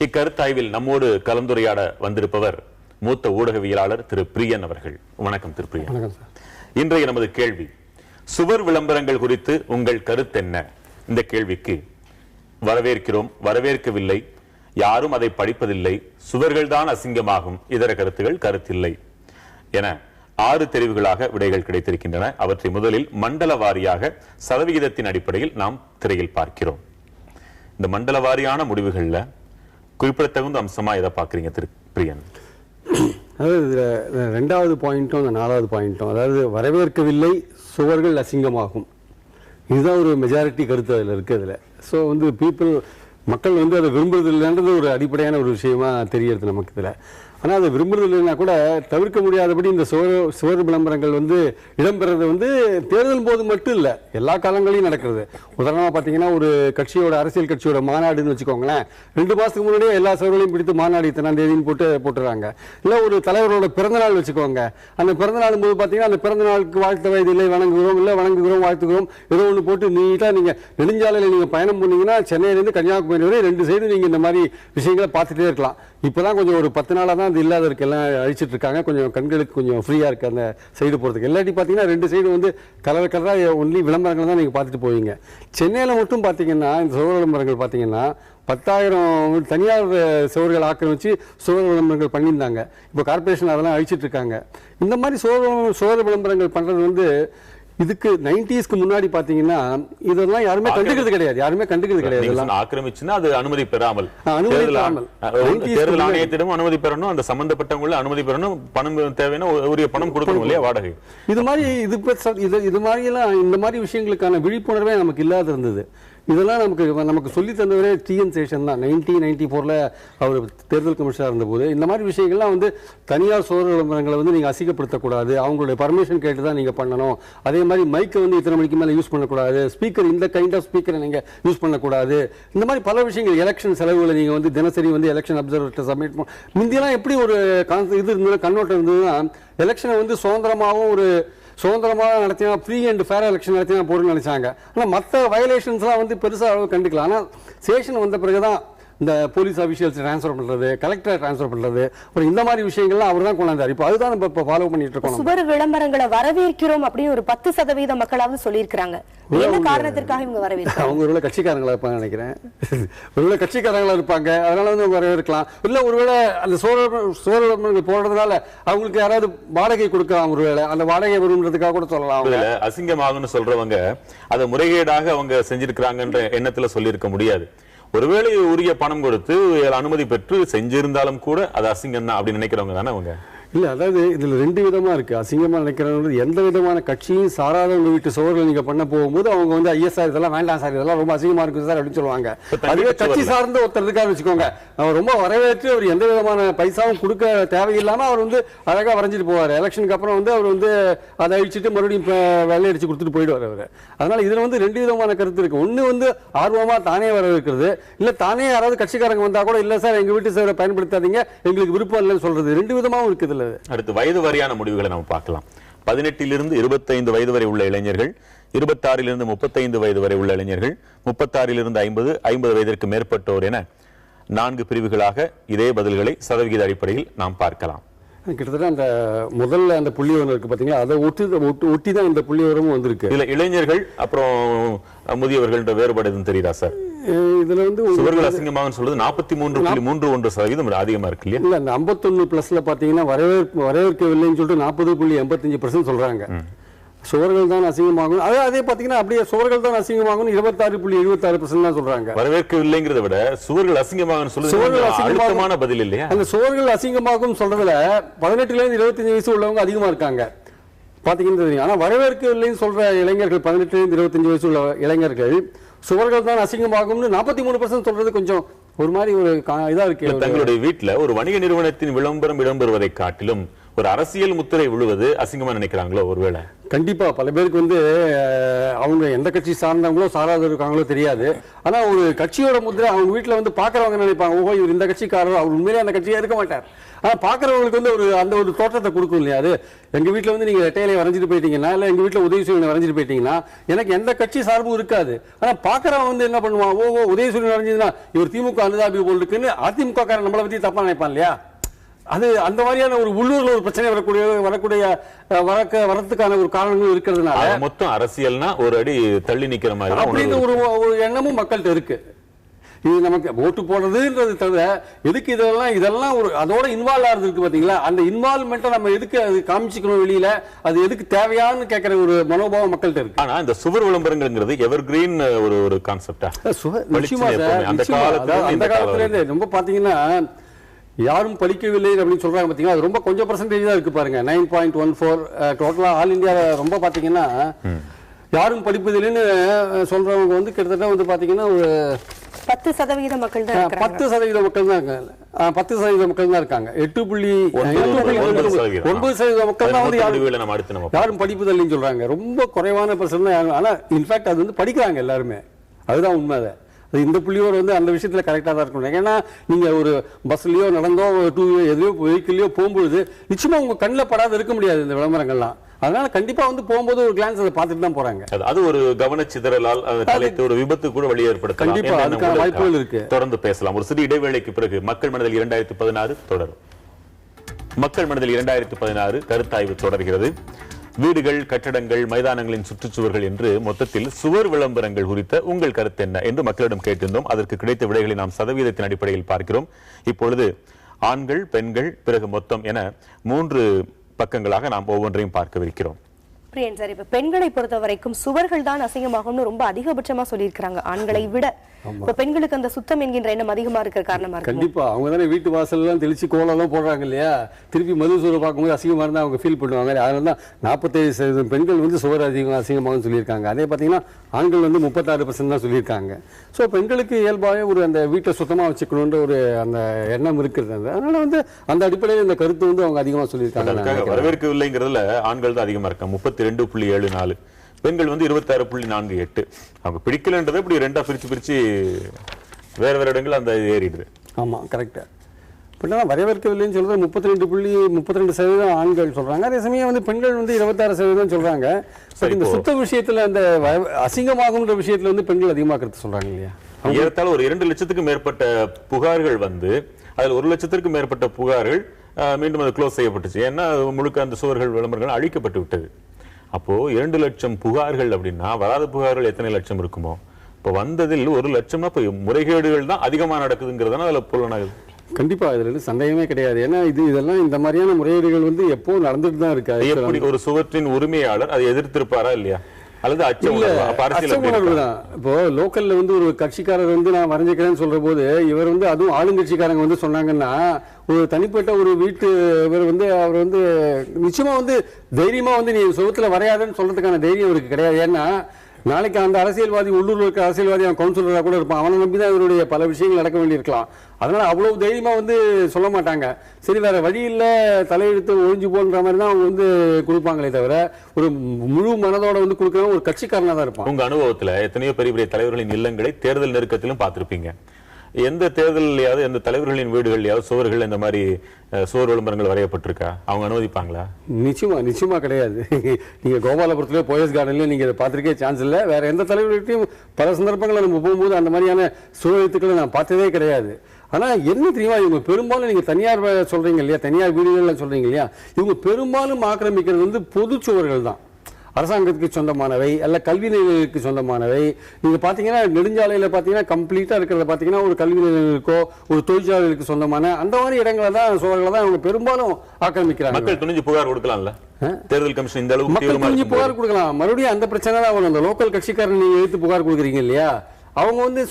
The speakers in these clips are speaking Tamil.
இக்கருத்தாய்வில் நம்மோடு கலந்துரையாட வந்திருப்பவர் மூத்த ஊடகவியலாளர் திரு பிரியன் அவர்கள். வணக்கம் திரு பிரியன். இன்றைய நமது கேள்வி, சுவர் விளம்பரங்கள் குறித்து உங்கள் கருத்து என்ன? இந்த கேள்விக்கு வரவேற்கிறோம், வரவேற்கவில்லை, யாரும் அதை படிப்பதில்லை, சுவர்கள் தான் அசிங்கமாகும், இதர கருத்துகள் கருத்தில்லை என 6 தெரிவுகளாக விடைகள் கிடைத்திருக்கின்றன. அவற்றை முதலில் மண்டல வாரியாக சதவிகிதத்தின் அடிப்படையில் நாம் திரையில் பார்க்கிறோம். இந்த மண்டல வாரியான முடிவுகள்ல குறிப்பிடத்தகுந்த அம்சமா எதை பாக்குறீங்க திரு பிரியன்? அதாவது இதில் 2வது பாயிண்ட்டும் 4வது பாயிண்ட்டும், அதாவது வரவேற்கவில்லை, சுவர்கள் அசிங்கமாகும், இதுதான் ஒரு மெஜாரிட்டி கருத்து அதில் இருக்குது. அதில் ஸோ மக்கள் அதை விரும்புறது இல்லைன்றது ஒரு அடிப்படையான ஒரு விஷயமா தெரியறது நமக்கு இதில். ஆனால் அதை விரும்புறது இல்லைன்னா கூட தவிர்க்க முடியாதபடி இந்த சுவர் விளம்பரங்கள் இடம்பெறது தேர்தல் போது மட்டும் இல்லை, எல்லா காலங்களையும் நடக்கிறது. உதாரணமாக பார்த்தீங்கன்னா, ஒரு அரசியல் கட்சியோட மாநாடுன்னு வச்சுக்கோங்களேன், 2 மாதத்துக்கு முன்னாடியே எல்லா சுவர்களையும் பிடித்து மாநாடு இத்தனாம் தேதின்னு போட்டுறாங்க. இல்லை ஒரு தலைவரோட பிறந்தநாள் வச்சுக்கோங்க, அந்த பிறந்தநாள் போது பார்த்தீங்கன்னா அந்த பிறந்த நாளுக்கு வாழ்த்த வயதில்லை, வணங்குகிறோம், இல்லை வணங்குகிறோம், வாழ்த்துகிறோம், ஏதோ ஒன்று போட்டு நீட்டாக நீங்கள் நெடுஞ்சாலையில் நீங்கள் பயணம் பண்ணீங்கன்னா சென்னையிலேருந்து கன்னியாகுமரி வரை 2 சைடு நீங்கள் இந்த மாதிரி விஷயங்களை பார்த்துட்டே இருக்கலாம். இப்போதான் கொஞ்சம் ஒரு 10 நாளாக தான் அது இல்லாத இருக்கு, எல்லாம் அழிச்சிட்டு இருக்காங்க. கொஞ்சம் கண்களுக்கு கொஞ்சம் ஃப்ரீயாக இருக்குது அந்த சைடு போகிறதுக்கு. எல்லாட்டி பார்த்தீங்கன்னா 2 சைடு கலராக ஒன்லி விளம்பரங்கள் தான் நீங்கள் பார்த்துட்டு போவீங்க. சென்னையில் மட்டும் பார்த்தீங்கன்னா இந்த சுவர் விளம்பரங்கள் பார்த்தீங்கன்னா 10,000 தனியார் சுவர்கள் ஆக்கிரமிச்சு சுவர் விளம்பரங்கள் பண்ணியிருந்தாங்க. இப்போ கார்பரேஷன் அதெல்லாம் அழிச்சிட்டு இருக்காங்க. இந்த மாதிரி சுவர் விளம்பரங்கள் பண்ணுறது இதுக்கு 90s முன்னாடி பாத்தீங்கன்னா இதெல்லாம் யாருமே கண்டுக்கிறது கிடையாது. ஆக்கிரமிச்சுன்னா அது அனுமதி பெறாமல் தேர்தல் ஆணையத்திடம் அனுமதி பெறணும், அந்த சம்பந்தப்பட்டவங்கள அனுமதி பெறணும், பணம் தேவைன்னா உரிய பணம் கொடுக்கணும் இல்லையா, வாடகை. இது மாதிரி எல்லாம் இந்த மாதிரி விஷயங்களுக்கான விழிப்புணர்வே நமக்கு இல்லாத இருந்தது. இதெல்லாம் நமக்கு சொல்லி தந்தவரே டிஎன் சேஷன் தான். 1994 அவர் தேர்தல் கமிஷனராக இருந்தபோது இந்த மாதிரி விஷயங்கள்லாம் தனியார் சுவர் விளம்பரங்களை நீங்கள் அசிங்கப்படுத்தக்கூடாது, அவங்களுடைய பர்மிஷன் கேட்டு தான் நீங்கள் பண்ணணும். அதே மாதிரி மைக்கை இத்தனை மணிக்கு மேலே யூஸ் பண்ணக்கூடாது, ஸ்பீக்கர் இந்த கைண்ட் ஆஃப் ஸ்பீக்கரை நீங்கள் யூஸ் பண்ணக்கூடாது, இந்த மாதிரி பல விஷயங்கள். எலெக்ஷன் செலவுகளை நீங்கள் தினசரி எலெக்ஷன் அப்சர்வர் சப்மிட் முந்தியெல்லாம் எப்படி ஒரு இது இருந்ததுன்னா, கண்ணோட்டம் இருந்ததுன்னா, எலெக்ஷனை சுதந்திரமாக நடத்தினா, ஃப்ரீ அண்ட் ஃபேர் எலெக்ஷன் நடத்தினா போடுன்னு நினைச்சாங்க. ஆனால் மற்ற வயலேஷன்ஸ்லாம் பெருசாக கண்டுக்கலாம். ஆனால் சேஷன் வந்த பிறகுதான் இந்த போலீஸ் ஆஃபீஷியல்ஸ் டிரான்ஸ்ஃபர் பண்ணுறது, கலெக்டர் டிரான்ஸ்ஃபர் பண்ணுறது, அப்புறம் இந்த மாதிரி விஷயங்கள்லாம் அவர் தான் கொண்டாந்தார். இப்போ அதுதான் நம்ம இப்போ ஃபாலோ பண்ணிட்டு இருக்கோம். சுவர் விளம்பரங்களை வரவேற்கிறோம் அப்படின்னு ஒரு 10% மக்களாவது சொல்லியிருக்கிறாங்க. என்ன காரணத்திற்காக இவங்க வரவேற்கிறாங்க? அவங்க ஒருவேளை கட்சிக்காரங்களா இருப்பாங்க நினைக்கிறேன். ஒருவேளை கட்சிக்காரங்களா இருப்பாங்க, அதனால அவங்க வரவேற்கலாம். இல்லை ஒருவேளை அந்த சுவர் விளம்பரங்கள் போடுறதுனால அவங்களுக்கு யாராவது வாடகை கொடுக்கலாம், ஒருவேளை அந்த வாடகை வரும்ன்றதுக்காக கூட சொல்லலாம். அசிங்கமாகும்னு சொல்றவங்க அதை முறைகேடாக அவங்க செஞ்சிருக்கிறாங்கன்ற எண்ணத்துல சொல்லியிருக்க முடியாது. ஒருவேளை உரிய பணம் கொடுத்து அனுமதி பெற்று செஞ்சிருந்தாலும் கூட அது அசிங்கம் தான் அப்படின்னு நினைக்கிறவங்க தானே அவங்க. இல்லை, அதாவது இதில் 2 விதமாக இருக்குது. அசிங்கமாக நினைக்கிறவங்க எந்த விதமான கட்சியும் சாராதவங்க வீட்டு சுவர்கள் நீங்கள் பண்ண போகும்போது அவங்க ஐஎஸ்ஆர் இதெல்லாம் வேண்டாம் சார், இதெல்லாம் ரொம்ப அசிங்கமாக இருக்குது சார் அப்படின்னு சொல்லுவாங்க. அதுவே கட்சி சார்ந்த ஒருத்தருக்காக வச்சுக்கோங்க, அவர் ரொம்ப வரவேற்று அவர் எந்த விதமான பைசாவும் கொடுக்க தேவையில்லாமல் அவர் அழகாக வரைஞ்சிட்டு போவார். எலெக்ஷனுக்கு அப்புறம் அவர் அதை அழிச்சிட்டு மறுபடியும் வெள்ளை அடிச்சு கொடுத்துட்டு போயிடுவார் அவர். அதனால் இதில் 2 விதமான கருத்து இருக்குது. ஒன்று ஆர்வமாக தானே வரவேற்கிறது, இல்லை தானே யாராவது கட்சிக்காரங்க வந்தால் கூட இல்லை சார் எங்கள் வீட்டு சேவை பயன்படுத்தாதீங்க, எங்களுக்கு விருப்பம் இல்லைன்னு சொல்கிறது. 2 விதமாகவும் இருக்குது. அடுத்து வயது வாரியான முடிவுகளை நாம் பார்க்கலாம். 18 25 வயது வரை உள்ள இளைஞர்கள், 26 35 வயது வரை உள்ள இளைஞர்கள், 36 50 50 வயதிற்கு மேற்பட்டோர் என 4 பிரிவுகளாக இதே பதில்களை சதவிகித அடிப்படையில் நாம் பார்க்கலாம். கிட்டத்தட்ட அந்த முதல்ல அந்த புள்ளிவரம் இருக்கு பாத்தீங்களா, அதை ஒட்டி தான் இந்த புள்ளிவரமும் வந்திருக்கு. இல்ல இளைஞர்கள் அப்புறம் முதியவர்கள் வேறுபாடு எதுவும் தெரியுதா சார்? இதுல சுவர்கள் அசிங்கமாக சொல்றது 43.31% அதிகமா இருக்கு இல்லையா? இல்ல, அந்த 51+ பாத்தீங்கன்னா வரவேற்கவில்லைன்னு சொல்லிட்டு 40.85% சொல்றாங்க. சுவர்கள் தான் அசிங்கமாகும், அதே பாத்தீங்கன்னா அப்படியே சுவர்கள் தான் அசிங்கமாகும் 26.76% தான் சொல்றாங்க. வரவேற்கவில்லைங்கிறத விட சுவர்கள் அசிங்கமாகும் சொல்றது அழுத்தமான பதில் இல்லையா? அந்த சுவர்கள் அசிங்கமாகும் சொல்றதுல 18 25 வயசு உள்ளவங்க அதிகமா இருக்காங்க பாத்தீங்கன்னா. ஆனா வரவேற்கவில்லைன்னு சொல்ற இளைஞர்கள் 18 25 வயசு உள்ள இளைஞர்கள் சுவர்கள் தான் அசிங்கமாகும்னு 43% சொல்றது கொஞ்சம் ஒரு மாதிரி ஒரு இதா இருக்கு. தங்களுடைய வீட்டுல ஒரு வணிக நிறுவனத்தின் விளம்பரம் இடம்பெறுவதை காட்டிலும் ஒரு அரசியல் முத்திரை விழுவது அசிங்கமா நினைக்கிறாங்களோ ஒருவேளை? கண்டிப்பா பல பேருக்கு வந்து அவங்க எந்த கட்சி சார்ந்தவங்களோ சாராத இருக்காங்களோ தெரியாது. ஆனா ஒரு கட்சியோட முத்திரை அவங்க வீட்டுல வந்து பாக்குறவங்க நினைப்பாங்க, ஓஹோ இவர் இந்த கட்சிக்காரர், அவர் உண்மையிலே அந்த கட்சியா இருக்க மாட்டார். ஆனா பாக்குறவங்களுக்கு வந்து அந்த ஒரு தோற்றத்தை கொடுக்கும் இல்லையா? அது எங்க வீட்டுல வந்து நீங்க ரெட்டையில வரைஞ்சிட்டு போயிட்டீங்கன்னா, இல்ல எங்க வீட்டுல உதயசூரியன் வரைஞ்சிட்டு போயிட்டீங்கன்னா எனக்கு எந்த கட்சி சார்பும் இருக்காது. ஆனா பாக்குறவன் வந்து என்ன பண்ணுவான், ஓஹோ உதயசூரியன் வரைஞ்சதுன்னா இவர் திமுக அனுதாபி போல் இருக்குன்னு அதிமுக காரன் நம்மளை பத்தி தப்பா நினைப்பான் இல்லையா? அது அந்த மாதிரியான ஒரு உள்ளூர்ல ஒரு பிரச்சனை வரத்துக்கான ஒரு காரணங்கள் இருக்கிறதுனால மொத்தம் அரசியல்னா ஒரு அடி தள்ளி நிக்கிற மாதிரி அப்படின்னு ஒரு எண்ணமும் மக்கள்கிட்ட இருக்கு. இது நமக்கு ஓட்டு போடுறதுன்றது தவிர எதுக்கு இதெல்லாம் ஒரு அதோட இன்வால்வ் ஆகுது இருக்கு பாத்தீங்களா? அந்த இன்வால்வ்மெண்ட்டை நம்ம எதுக்கு அது காமிச்சிக்கணும் வெளியில, அது எதுக்கு தேவையான்னு கேட்கிற ஒரு மனோபாவம் மக்கள்கிட்ட இருக்கு. ஆனா இந்த சுவர் விளம்பரங்கிறது எவர் கிரீன் ஒரு கான்செப்டா? நிச்சயமா சார், அந்த காலத்துல இருந்து ரொம்ப பாத்தீங்கன்னா யாரும் படிக்கவில்லை அப்படின்னு சொல்றாங்க பாத்தீங்கன்னா, அது ரொம்ப கொஞ்சம் பர்சன்டேஜ் தான் இருக்கு பாருங்க. 9.14 டோட்டலா ஆல் இந்தியால ரொம்ப பாத்தீங்கன்னா யாரும் படிப்பதில்லைன்னு சொல்றவங்க வந்து கிட்டத்தட்ட வந்து பாத்தீங்கன்னா ஒரு 10% மக்கள் தான் இருக்காங்க. 10% மக்கள் தான் இருக்காங்க. 10% மக்கள் தான் இருக்காங்க. 8.9% மக்கள் தான் வந்து யாரும் படிப்பதில்லைன்னு சொல்றாங்க. ரொம்ப குறைவான பர்சன்ட் தான். ஆனா இன்ஃபேக்ட் அது வந்து படிக்கிறாங்க எல்லாருமே, அதுதான் உண்மை. அது இந்த புள்ளியோர் வந்து அந்த விஷயத்துல கரெக்டா தான் இருக்கணும். ஏன்னா நீங்க ஒரு பஸ்லயோ நடந்தோ எதுலையோ வெஹிக்கிள்லயோ போகும்போது நிச்சயமா உங்க கண்ணில் படாத இருக்க முடியாது இந்த விளம்பரங்கள்லாம். அதனால கண்டிப்பா வந்து போகும்போது ஒரு கிளான்ஸ் அதை பார்த்துட்டு தான் போறாங்க. அது ஒரு கவனச்சிதறலால் தலைத்து ஒரு விபத்து கூட வழி ஏற்படுத்தலாம். கண்டிப்பா அதுக்கான வாய்ப்புகள் இருக்கு. தொடர்ந்து பேசலாம். ஒரு சிறிய இடைவேளைக்கு பிறகு மக்கள் மனதில் 2016 தொடரும். மக்கள் மனதில் 2016 கருத்தாய்வு தொடர்கிறது. வீடுகள், கட்டடங்கள், மைதானங்களின் சுற்றுச்சுவர்கள் என்று மொத்தத்தில் சுவர் விளம்பரங்கள் குறித்த உங்கள் கருத்து என்ன என்று மக்களிடம் கேட்டிருந்தோம். அதற்கு கிடைத்த விடைகளை நாம் சதவீதத்தின் அடிப்படையில் பார்க்கிறோம். இப்பொழுது ஆண்கள், பெண்கள், பிறகு மொத்தம் என 3 பக்கங்களாக நாம் ஒவ்வொன்றையும் பார்க்கவிருக்கிறோம். பிரியன் சார், இப்ப பெண்களை பொறுத்த வரைக்கும் சுவர்கள் தான் அசிங்கமாகும்னு ரொம்ப அதிகபட்சமா சொல்லியிருக்காங்க ஆண்களை விட. இப்ப பெண்களுக்கு அந்த சுத்தம் என்கின்ற எண்ணம் அதிகமா இருக்கிற காரணமா இருக்கு. கண்டிப்பா அவங்க தானே வீட்டு வாசல் எல்லாம் தெளிச்சு கோலம் போடுறாங்க இல்லையா? திருப்பி மதுசூரை பார்க்கும்போது அசிங்கமா இருந்தா அவங்க ஃபீல் பண்ணுவாங்க. அதனால தான் 47% பெண்கள் வந்து சுவர் அசிங்கமாகும் சொல்லியிருக்காங்க. அதே பார்த்தீங்கன்னா ஆண்கள் வந்து 36% தான் சொல்லியிருக்காங்க. ஸோ பெண்களுக்கு இயல்பாகவே ஒரு அந்த வீட்டை சுத்தமாக வச்சுக்கணுன்ற ஒரு அந்த எண்ணம் இருக்கிறது. அதனால வந்து அந்த அடிப்படையில் இந்த கருத்து வந்து அவங்க அதிகமாக சொல்லியிருக்காங்க. வரவேற்கவில்லைங்கிறதுல ஆண்கள் தான் அதிகமா இருக்காங்க, 32.74. பெண்கள் வந்து 26.48. அவங்க பிடிக்கலன்றதை இப்படி ரெண்டா பிரிச்சு வேற இடங்கள் அந்த ஏறிடுது. ஆமா கரெக்டா. பட் ஆனால் வரவேற்கவில்லைன்னு சொல்றது 32% ஆண்கள் சொல்றாங்க. அதே சமயம் வந்து பெண்கள் வந்து 26% சொல்றாங்க. இந்த சுத்த விஷயத்துல அந்த அசிங்கமாகும்ன்ற விஷயத்துல வந்து பெண்கள் அதிகமாக கருத்து சொல்றாங்க இல்லையா? ஏறத்தாழ ஒரு 2 லட்சத்துக்கும் மேற்பட்ட புகார்கள் வந்து அதில் 1 லட்சத்திற்கும் மேற்பட்ட புகார்கள் மீண்டும் அது க்ளோஸ் செய்யப்பட்டுச்சு. ஏன்னா முழுக்க அந்த சுவர்கள் விளம்பரங்கள் அழிக்கப்பட்டு விட்டது. அப்போ 2 லட்சம் புகார்கள் அப்படின்னா வராத புகார்கள் எத்தனை லட்சம் இருக்குமோ? இப்போ வந்ததில் 1 லட்சம்னா இப்போ முறைகேடுகள் தான் அதிகமாக நடக்குதுங்கிறதுனா அதில் புலனாகுது. கண்டிப்பா இதுல சந்தேகமே கிடையாது. ஏன்னா இதெல்லாம் இந்த மாதிரியான முறையீடுகள் வந்து எப்போ நடந்துட்டு தான் இருக்கு. எப்படி ஒரு சுவற்றின் உரிமையாளர் அதை எதிர்த்திருப்பாரா இல்லையா? அல்லது அச்சமுணர்வு தான். இப்போ லோக்கல்ல வந்து ஒரு கட்சிக்காரர் வந்து நான் வரைஞ்சிக்கிறேன்னு சொல்ற போது இவர் வந்து அதுவும் ஆளுங்கட்சிக்காரங்க வந்து சொன்னாங்கன்னா ஒரு தனிப்பட்ட ஒரு வீட்டு இவர் வந்து அவர் வந்து நிச்சயமா வந்து தைரியமா வந்து நீ சுவத்துல வரையாதுன்னு சொல்றதுக்கான தைரியம் அவருக்கு கிடையாது. ஏன்னா நாளைக்கு அந்த அரசியல்வாதி உள்ளூர்ல இருக்க அரசியல்வாதி அவன் கவுன்சிலராக கூட இருப்பான். அவனை நம்பிதான் இவருடைய பல விஷயங்கள் நடக்க வேண்டியிருக்கலாம். அதனால அவ்வளவு தைரியமா வந்து சொல்ல மாட்டாங்க. சரி வேற வழி இல்ல தலையெழுத்து ஒழிஞ்சு போன்ற மாதிரி தான் அவங்க வந்து கொடுப்பாங்களே தவிர ஒரு முழு மனதோட வந்து கொடுக்கறவங்க ஒரு கட்சிக்காரனா தான் இருப்பான். உங்க அனுபவத்துல எத்தனையோ பெரிய பெரிய தலைவர்களின் இல்லங்களை தேர்தல் நெருக்கத்திலும் பார்த்திருப்பீங்க. எந்த தேர்தலையாவது எந்த தலைவர்களின் வீடுகள்லயாவது சுவர்கள் இந்த மாதிரி சுவர் விளம்பரங்கள் வரையப்பட்டிருக்கா? அவங்க அனுமதிப்பாங்களா? நிச்சயமா கிடையாது. நீங்க கோபாலபுரத்துல போயஸ் கார்டன்ல நீங்க பார்த்திருக்கே சான்ஸ் இல்ல. வேற எந்த தலைவர்களையும் பல சந்தர்ப்பங்களை நம்ம போகும்போது அந்த மாதிரியான சுவரெழுத்துக்களை நான் பார்த்ததே கிடையாது. ஆனா என்ன தெரியுமா, இவங்க பெரும்பாலும் நீங்க தனியார் சொல்றீங்க இல்லையா, தனியார் வீடுகள்ல சொல்றீங்க இல்லையா, இவங்க பெரும்பாலும் ஆக்கிரமிக்கிறது வந்து பொது சுவர்கள் தான். அரசாங்கத்துக்கு சொந்தமானவை அல்ல கல்வி நிலையங்களுக்கு சொந்தமானவை. நீங்க பாத்தீங்கன்னா நெடுஞ்சாலையில பாத்தீங்கன்னா கம்ப்ளீட்டா இருக்கிறத பாத்தீங்கன்னா ஒரு கல்வி நிலையங்களுக்கோ ஒரு தொழிற்சாலைகளுக்கு சொந்தமான அந்த மாதிரி இடங்களை தான் சுவர்களை தான் அவங்க பெரும்பாலும் ஆக்கிரமிக்கிறாங்க. மக்கள் துணிஞ்சு புகார் கொடுக்கலாம்ல, தேர்தல் கமிஷன் இந்த அளவுக்கு மக்கள் துணிஞ்சு புகார் கொடுக்கலாம். மறுபடியும் அந்த பிரச்சனை தான் வரும். அந்த லோக்கல் கட்சிக்காரன் நீங்க எடுத்து புகார் கொடுக்குறீங்க இல்லையா, அவங்க வந்து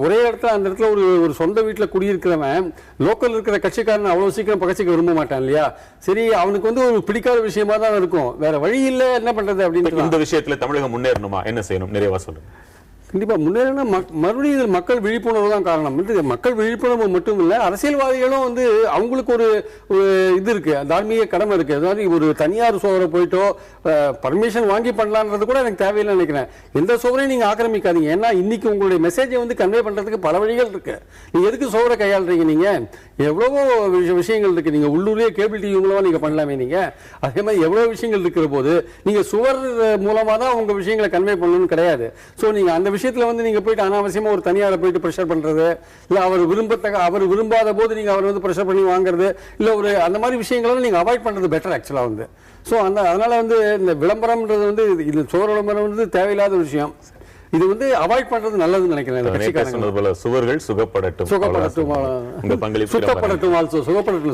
ஒரே இடத்துல அந்த இடத்துல ஒரு சொந்த வீட்டுல குடியிருக்கிறவன் லோக்கல் இருக்கிற கட்சிக்காரன் அவ்வளவு சீக்கிரம் பகச்சிக்க விரும்ப மாட்டான் இல்லையா? சரி அவனுக்கு வந்து ஒரு பிடிக்காத விஷயமா தான் இருக்கும். வேற வழி இல்ல, என்ன பண்றது அப்படின்னு. இந்த விஷயத்துல தமிழகம் முன்னேறணுமா, என்ன செய்யணும், நிறைவா சொல்லுங்க. கண்டிப்பா முன்னேறினா மறுபடியும் இதில் மக்கள் விழிப்புணர்வு தான் காரணம். மக்கள் விழிப்புணர்வு மட்டும் இல்லை, அரசியல்வாதிகளும் வந்து அவங்களுக்கு ஒரு இது இருக்கு, தார்மீக கடமை இருக்கு. அதாவது ஒரு தனியார் சோதரை போயிட்டோ பர்மிஷன் வாங்கி பண்ணலான்றது கூட எனக்கு தேவையில்லை நினைக்கிறேன். எந்த சோதரையும் நீங்க ஆக்கிரமிக்காதீங்க. ஏன்னா இன்னைக்கு உங்களுடைய மெசேஜை வந்து கன்வே பண்றதுக்கு பல வழிகள் இருக்கு. நீங்க எதுக்கு சோதரை கையாளுறீங்க? நீங்க எவ்வளவோ விஷயங்கள் இருக்கு. நீங்க உள்ளூர்லயே கேபிள் டிவி மூலமா நீங்க பண்ணலாமே. நீங்க அதே மாதிரி எவ்வளவு விஷயங்கள் இருக்கிற போது நீங்க சுவர் மூலமா தான் உங்க விஷயங்களை கன்வே பண்ணணும்னு கிடையாது. சோ நீங்க அந்த விஷயத்துல வந்து நீங்க போயிட்டு அனாவசியமா ஒரு தனியாரை போயிட்டு பிரஷர் பண்றது, இல்ல அவர் விரும்பாத போது நீங்க அவர் வந்து பிரஷர் பண்ணி வாங்குறது, இல்ல ஒரு அந்த மாதிரி விஷயங்களை நீங்க அவாய்ட் பண்றது பெட்டர் ஆக்சுவலா வந்து. ஸோ அதனால வந்து இந்த விளம்பரம்ன்றது வந்து இது சோறு விளம்பரம் வந்து தேவையில்லாத விஷயம். இது வந்து அவாய்ட் பண்றது நல்லதுன்னு நினைக்கிறேன். சுவர்கள் சுகப்படட்டும், சுத்தப்படட்டும்,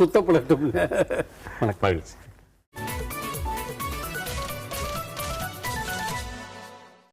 சுத்தப்படட்டும். மகிழ்ச்சி.